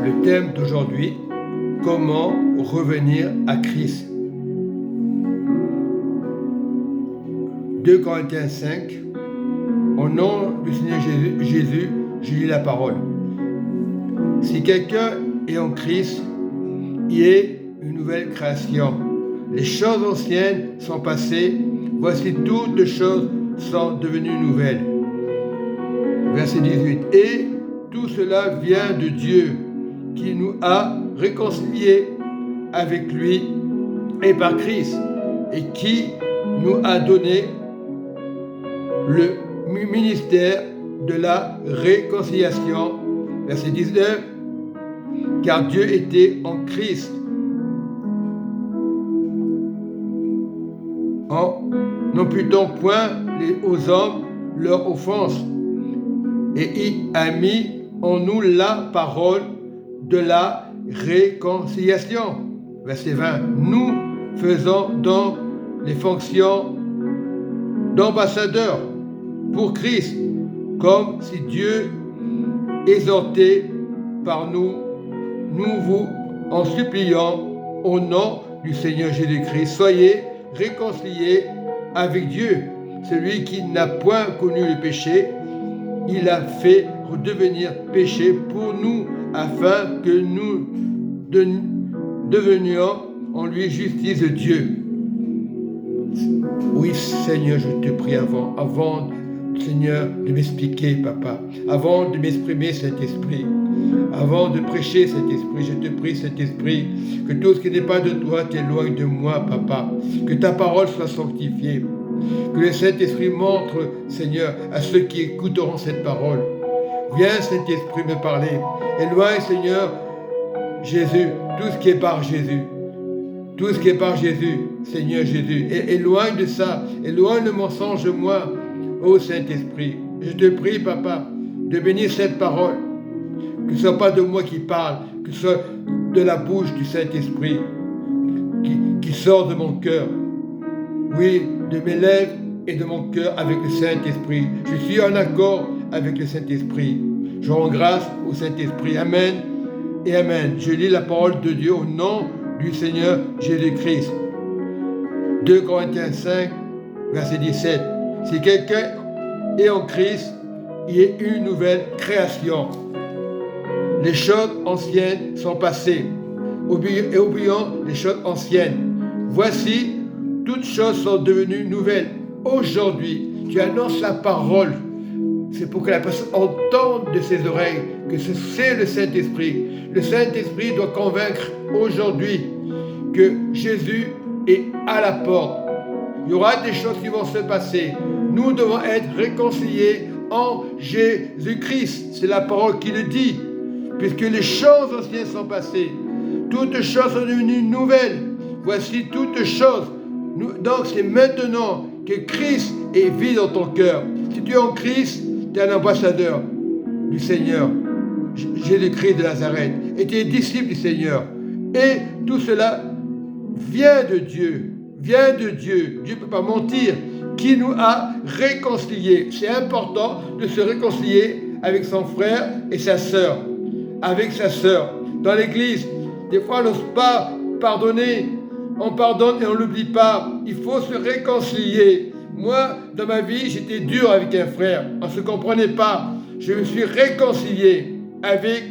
Le thème d'aujourd'hui, comment revenir à Christ. 2 Corinthiens 5, au nom du Seigneur Jésus, je lis la parole. Si quelqu'un est en Christ, il est une nouvelle création. Les choses anciennes sont passées, voici toutes les choses sont devenues nouvelles. Verset 18. Et tout cela vient de Dieu, qui nous a réconciliés avec lui et par Christ, et qui nous a donné le ministère de la réconciliation. Verset 19. Car Dieu était en Christ, en n'imputant point aux hommes leur offense, et il a mis en nous la parole de la réconciliation. Verset 20. Nous faisons donc les fonctions d'ambassadeurs pour Christ, comme si Dieu exhortait par nous vous en suppliant au nom du Seigneur Jésus-Christ, soyez réconciliés avec Dieu. Celui qui n'a point connu le péché, il a fait redevenir péché pour nous, afin que nous devenions en lui justice de Dieu. Oui, Seigneur, je te prie avant, Seigneur, de m'expliquer, Papa, avant de m'exprimer, Saint-Esprit, avant de prêcher, Saint-Esprit, je te prie, Saint-Esprit, que tout ce qui n'est pas de toi t'éloigne de moi, Papa, que ta parole soit sanctifiée, que le Saint-Esprit montre, Seigneur, à ceux qui écouteront cette parole. Viens, Saint-Esprit, me parler. Éloigne, Seigneur, Jésus, tout ce qui est par Jésus. Tout ce qui est par Jésus, Seigneur Jésus. Et éloigne de ça, éloigne le mensonge de moi, ô Saint-Esprit. Je te prie, Papa, de bénir cette parole. Que ce ne soit pas de moi qui parle, que ce soit de la bouche du Saint-Esprit qui sort de mon cœur. Oui, de mes lèvres et de mon cœur avec le Saint-Esprit. Je suis en accord avec le Saint-Esprit. Je rends grâce au Saint-Esprit. Amen et Amen. Je lis la parole de Dieu au nom du Seigneur Jésus-Christ. 2 Corinthiens 5, verset 17. Si quelqu'un est en Christ, il est une nouvelle création. Les choses anciennes sont passées, et oublions les choses anciennes. Voici, toutes choses sont devenues nouvelles. Aujourd'hui, tu annonces la parole. C'est pour que la personne entende de ses oreilles que c'est le Saint-Esprit. Le Saint-Esprit doit convaincre aujourd'hui que Jésus est à la porte. Il y aura des choses qui vont se passer. Nous devons être réconciliés en Jésus-Christ. C'est la parole qui le dit. Puisque les choses anciennes sont passées. Toutes choses sont devenues nouvelles. Voici toutes choses. Donc c'est maintenant que Christ est vie dans ton cœur. Si tu es en Christ, tu es un ambassadeur du Seigneur, Jésus-Christ de Nazareth. Et tu es disciple du Seigneur. Et tout cela vient de Dieu. Vient de Dieu. Dieu ne peut pas mentir. Qui nous a réconciliés. C'est important de se réconcilier avec son frère et sa sœur. Avec sa sœur. Dans l'église, des fois on n'ose pas pardonner. On pardonne et on ne l'oublie pas. Il faut se réconcilier. Moi, dans ma vie, j'étais dur avec un frère. On ne se comprenait pas. Je me suis réconcilié avec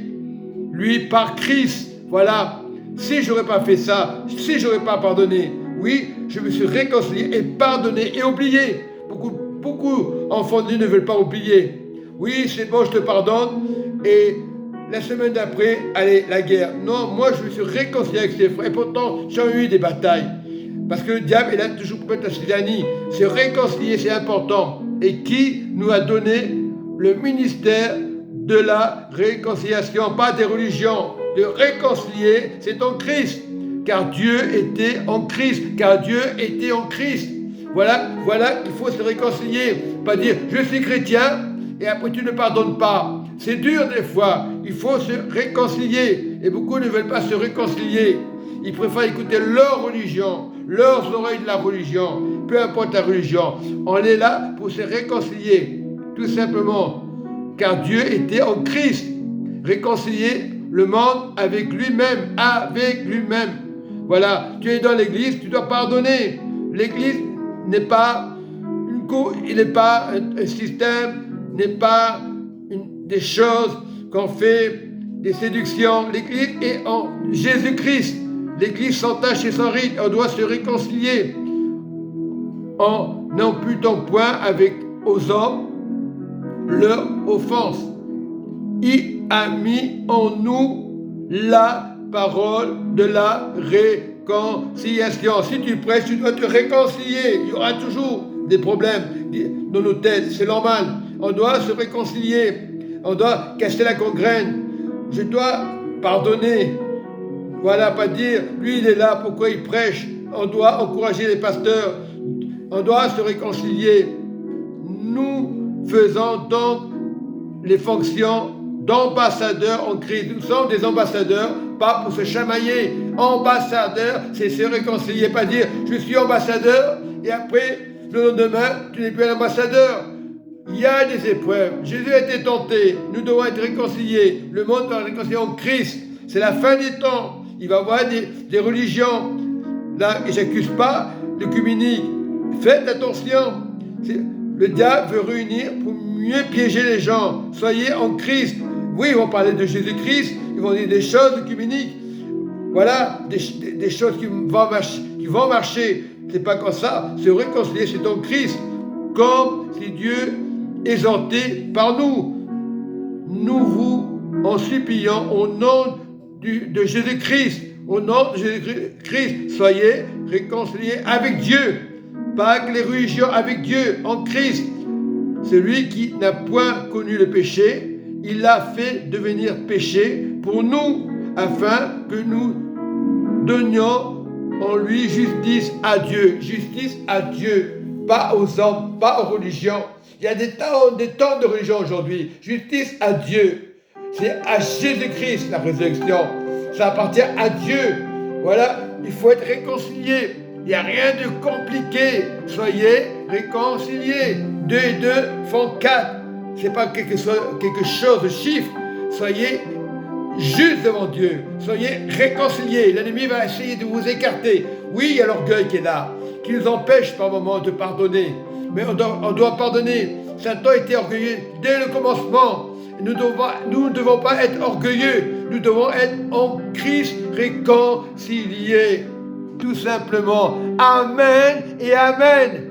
lui par Christ. Voilà. Si je n'aurais pas fait ça, si je n'aurais pas pardonné, oui, je me suis réconcilié et pardonné et oublié. Beaucoup enfants de Dieu ne veulent pas oublier. Oui, c'est bon, je te pardonne. Et la semaine d'après, allez, la guerre. Non, moi, je me suis réconcilié avec ses frères. Et pourtant, j'ai eu des batailles. Parce que le diable, il a toujours peut-être la Sylvanie. Se réconcilier, c'est important. Et qui nous a donné le ministère de la réconciliation, pas des religions. De réconcilier, c'est en Christ. Car Dieu était en Christ. Car Dieu était en Christ. Voilà, il faut se réconcilier. Pas dire, je suis chrétien, et après tu ne pardonnes pas. C'est dur des fois. Il faut se réconcilier. Et beaucoup ne veulent pas se réconcilier. Ils préfèrent écouter leur religion, leurs oreilles de la religion. Peu importe la religion. On est là pour se réconcilier. Tout simplement. Car Dieu était en Christ. Réconcilié le monde avec lui-même, avec lui-même. Voilà, tu es dans l'église, tu dois pardonner. L'église n'est pas un système, n'est pas des choses qu'on fait, des séductions. L'église est en Jésus-Christ. L'église sans tache et sans ride. On doit se réconcilier en n'imputant point aux hommes leur offense. Il a mis en nous la parole de la réconciliation. Si tu prêches, tu dois te réconcilier. Il y aura toujours des problèmes dans nos têtes, c'est normal. On doit se réconcilier. On doit casser la gangrène. Je dois pardonner. Voilà, pas dire, lui il est là, pourquoi il prêche. On doit encourager les pasteurs. On doit se réconcilier. Nous faisons donc les fonctions d'ambassadeurs en Christ. Nous sommes des ambassadeurs, pas pour se chamailler. Ambassadeur, c'est se réconcilier, pas dire je suis ambassadeur et après le lendemain tu n'es plus un ambassadeur. Il y a des épreuves. Jésus a été tenté. Nous devons être réconciliés. Le monde doit être réconcilié en Christ. C'est la fin des temps. Il va y avoir des religions. Là, et j'accuse pas l'œcuménique. Faites attention. Le diable veut réunir pour mieux piéger les gens. Soyez en Christ. Oui, ils vont parler de Jésus-Christ. Ils vont dire des choses œcuméniques. Voilà, des choses qui vont marcher. C'est pas comme ça. Se réconcilier, c'est en Christ. Comme si Dieu exhorté par nous. Nous vous en supplions au nom de Jésus-Christ. Au nom de Jésus-Christ, soyez réconciliés avec Dieu. Pas avec les religions, avec Dieu, en Christ. Celui qui n'a point connu le péché, il l'a fait devenir péché pour nous, afin que nous donnions en lui justice à Dieu. Justice à Dieu, pas aux hommes, pas aux religions. Il y a des temps de religion aujourd'hui. Justice à Dieu. C'est à Jésus-Christ la résurrection. Ça appartient à Dieu. Voilà, il faut être réconcilié. Il n'y a rien de compliqué. Soyez réconciliés. 2 et 2 font 4. Ce n'est pas quelque chose de chiffre. Soyez juste devant Dieu. Soyez réconciliés. L'ennemi va essayer de vous écarter. Oui, il y a l'orgueil qui est là, qui nous empêche par moments de pardonner. Mais on doit pardonner. Satan était orgueilleux dès le commencement. Nous ne devons pas être orgueilleux. Nous devons être en Christ réconciliés. Tout simplement. Amen et Amen.